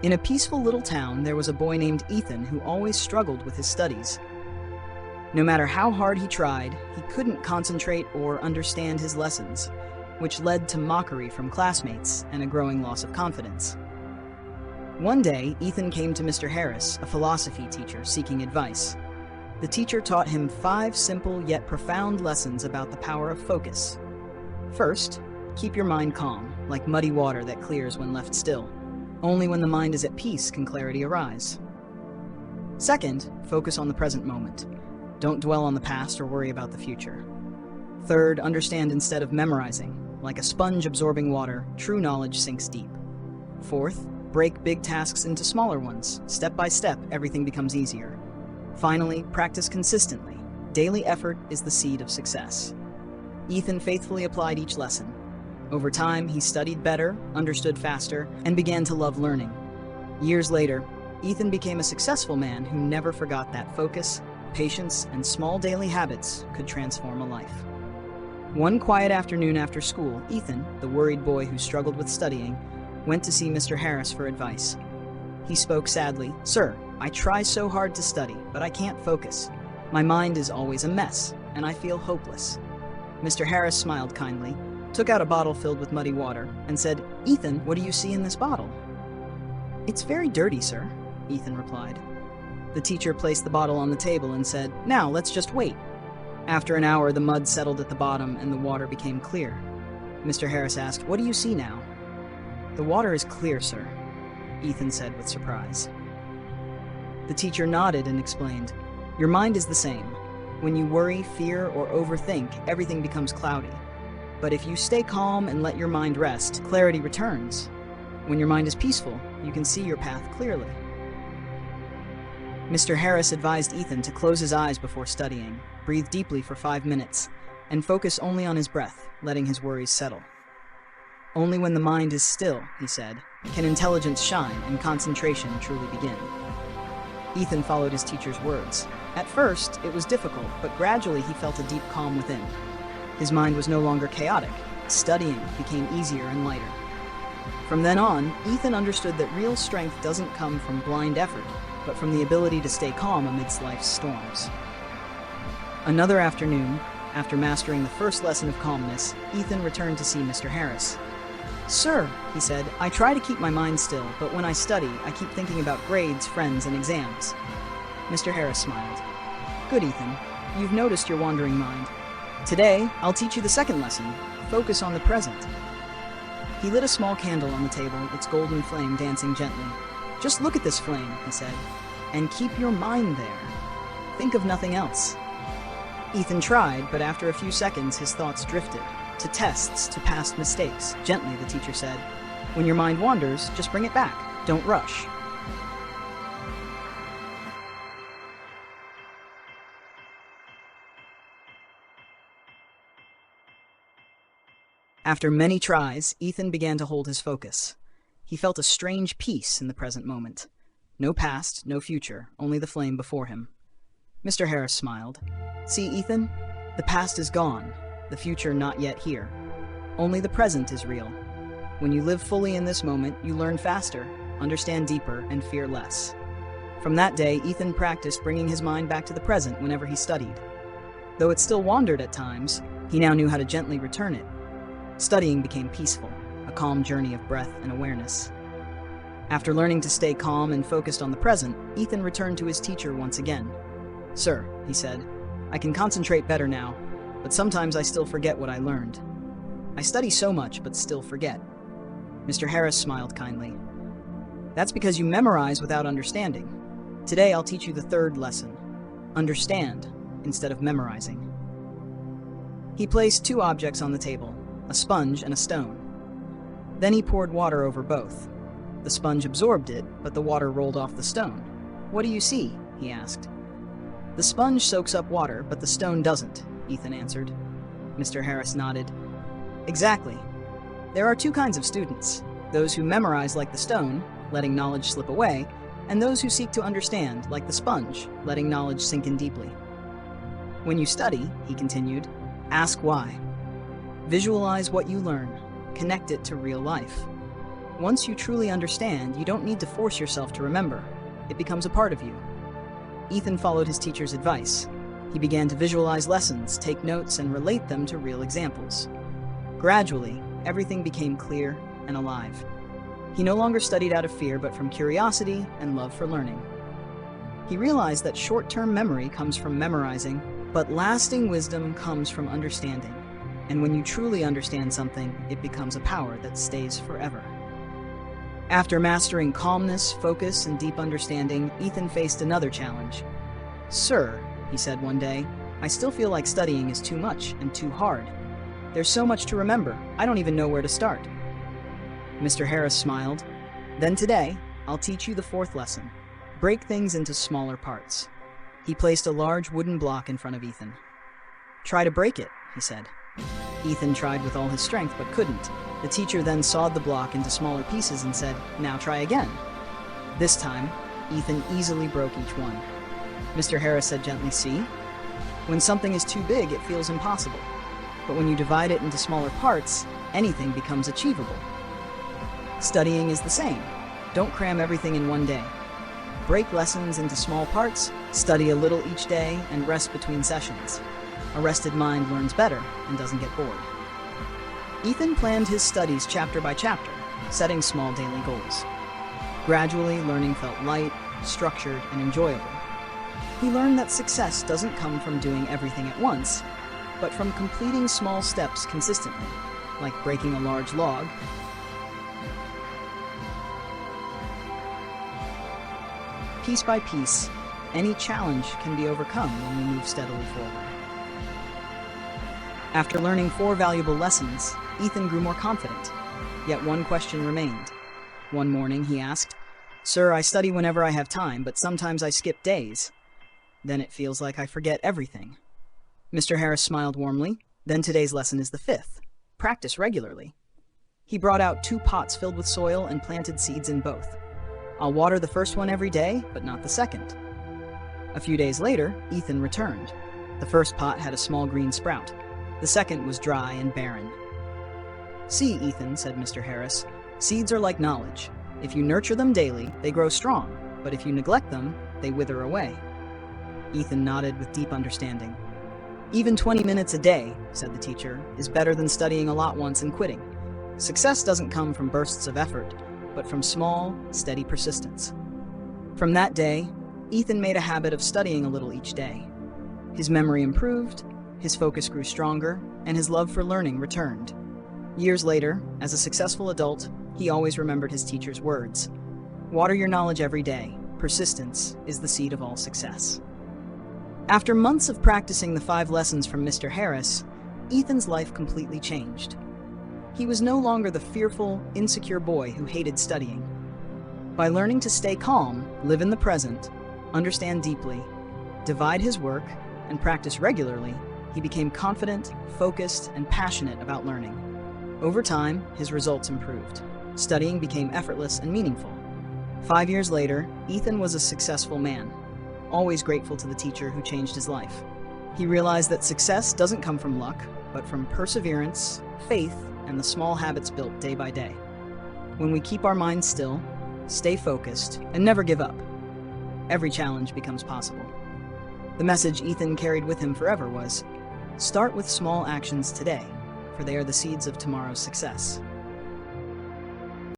In a peaceful little town, there was a boy named Ethan who always struggled with his studies. No matter how hard he tried, he couldn't concentrate or understand his lessons, which led to mockery from classmates and a growing loss of confidence. One day, Ethan came to Mr. Harris, a philosophy teacher, seeking advice. The teacher taught him 5 simple yet profound lessons about the power of focus. First, keep your mind calm, like muddy water that clears when left still. Only when the mind is at peace can clarity arise. Second, focus on the present moment. Don't dwell on the past or worry about the future. Third, understand instead of memorizing. Like a sponge absorbing water, true knowledge sinks deep. Fourth, break big tasks into smaller ones. Step by step, everything becomes easier. Finally, practice consistently. Daily effort is the seed of success. Ethan faithfully applied each lesson. Over time, he studied better, understood faster, and began to love learning. Years later, Ethan became a successful man who never forgot that focus, patience, and small daily habits could transform a life. One quiet afternoon after school, Ethan, the worried boy who struggled with studying, went to see Mr. Harris for advice. He spoke sadly, "Sir, I try so hard to study, but I can't focus. My mind is always a mess, and I feel hopeless." Mr. Harris smiled kindly, took out a bottle filled with muddy water, and said, "Ethan, what do you see in this bottle?" "It's very dirty, sir," Ethan replied. The teacher placed the bottle on the table and said, "Now, let's just wait." After an hour, the mud settled at the bottom and the water became clear. Mr. Harris asked, "What do you see now?" "The water is clear, sir," Ethan said with surprise. The teacher nodded and explained, "Your mind is the same. When you worry, fear, or overthink, everything becomes cloudy. But if you stay calm and let your mind rest, clarity returns. When your mind is peaceful, you can see your path clearly." Mr. Harris advised Ethan to close his eyes before studying, breathe deeply for 5 minutes, and focus only on his breath, letting his worries settle. "Only when the mind is still," he said, "can intelligence shine and concentration truly begin." Ethan followed his teacher's words. At first, it was difficult, but gradually he felt a deep calm within. His mind was no longer chaotic. Studying became easier and lighter. From then on, Ethan understood that real strength doesn't come from blind effort, but from the ability to stay calm amidst life's storms. Another afternoon, after mastering the first lesson of calmness, Ethan returned to see Mr. Harris. "Sir," he said, "I try to keep my mind still, but when I study, I keep thinking about grades, friends, and exams." Mr. Harris smiled. "Good, Ethan. You've noticed your wandering mind. Today, I'll teach you the second lesson. Focus on the present." He lit a small candle on the table, its golden flame dancing gently. "Just look at this flame," he said, "and keep your mind there. Think of nothing else." Ethan tried, but after a few seconds, his thoughts drifted. To tests, to past mistakes. Gently, the teacher said, "When your mind wanders, just bring it back. Don't rush." After many tries, Ethan began to hold his focus. He felt a strange peace in the present moment. No past, no future, only the flame before him. Mr. Harris smiled. "See, Ethan? The past is gone, the future not yet here. Only the present is real. When you live fully in this moment, you learn faster, understand deeper, and fear less." From that day, Ethan practiced bringing his mind back to the present whenever he studied. Though it still wandered at times, he now knew how to gently return it. Studying became peaceful, a calm journey of breath and awareness. After learning to stay calm and focused on the present, Ethan returned to his teacher once again. "Sir," he said, "I can concentrate better now, but sometimes I still forget what I learned. I study so much, but still forget." Mr. Harris smiled kindly. "That's because you memorize without understanding. Today I'll teach you the third lesson. Understand instead of memorizing." He placed 2 objects on the table, a sponge and a stone. Then he poured water over both. The sponge absorbed it, but the water rolled off the stone. "What do you see?" he asked. "The sponge soaks up water, but the stone doesn't," Ethan answered. Mr. Harris nodded. "Exactly. There are 2 kinds of students, those who memorize like the stone, letting knowledge slip away, and those who seek to understand like the sponge, letting knowledge sink in deeply. When you study," he continued, "ask why. Visualize what you learn, connect it to real life. Once you truly understand, you don't need to force yourself to remember. It becomes a part of you. Ethan followed his teacher's advice. He began to visualize lessons, take notes, and relate them to real examples. Gradually, everything became clear and alive. He no longer studied out of fear, but from curiosity and love for learning. He realized that short-term memory comes from memorizing, but lasting wisdom comes from understanding. And when you truly understand something, it becomes a power that stays forever. After mastering calmness, focus, and deep understanding, Ethan faced another challenge. "Sir," he said one day, "I still feel like studying is too much and too hard. There's so much to remember, I don't even know where to start." Mr. Harris smiled. "Then today, I'll teach you the fourth lesson. Break things into smaller parts." He placed a large wooden block in front of Ethan. "Try to break it," he said. Ethan tried with all his strength but couldn't. The teacher then sawed the block into smaller pieces and said, "Now try again." This time, Ethan easily broke each one. Mr. Harris said gently, "See? When something is too big, it feels impossible. But when you divide it into smaller parts, anything becomes achievable." Studying is the same. Don't cram everything in one day. Break lessons into small parts, study a little each day, and rest between sessions. A rested mind learns better and doesn't get bored. Ethan planned his studies chapter by chapter, setting small daily goals. Gradually, learning felt light, structured, and enjoyable. He learned that success doesn't come from doing everything at once, but from completing small steps consistently, like breaking a large log. Piece by piece, any challenge can be overcome when we move steadily forward. After learning 4 valuable lessons, Ethan grew more confident. Yet one question remained. One morning he asked, "Sir, I study whenever I have time, but sometimes I skip days. Then it feels like I forget everything." Mr. Harris smiled warmly. "Then today's lesson is the 5th. Practice regularly." He brought out 2 pots filled with soil and planted seeds in both. "I'll water the first one every day, but not the second." A few days later, Ethan returned. The first pot had a small green sprout. The second was dry and barren. "See, Ethan," said Mr. Harris, "seeds are like knowledge. If you nurture them daily, they grow strong, but if you neglect them, they wither away." Ethan nodded with deep understanding. "Even 20 minutes a day," said the teacher, "is better than studying a lot once and quitting. Success doesn't come from bursts of effort, but from small, steady persistence." From that day, Ethan made a habit of studying a little each day. His memory improved, his focus grew stronger, and his love for learning returned. Years later, as a successful adult, he always remembered his teacher's words. "Water your knowledge every day. Persistence is the seed of all success." After months of practicing the 5 lessons from Mr. Harris, Ethan's life completely changed. He was no longer the fearful, insecure boy who hated studying. By learning to stay calm, live in the present, understand deeply, divide his work, and practice regularly, he became confident, focused, and passionate about learning. Over time, his results improved. Studying became effortless and meaningful. 5 years later, Ethan was a successful man, always grateful to the teacher who changed his life. He realized that success doesn't come from luck, but from perseverance, faith, and the small habits built day by day. When we keep our minds still, stay focused, and never give up, every challenge becomes possible. The message Ethan carried with him forever was, "Start with small actions today, for they are the seeds of tomorrow's success."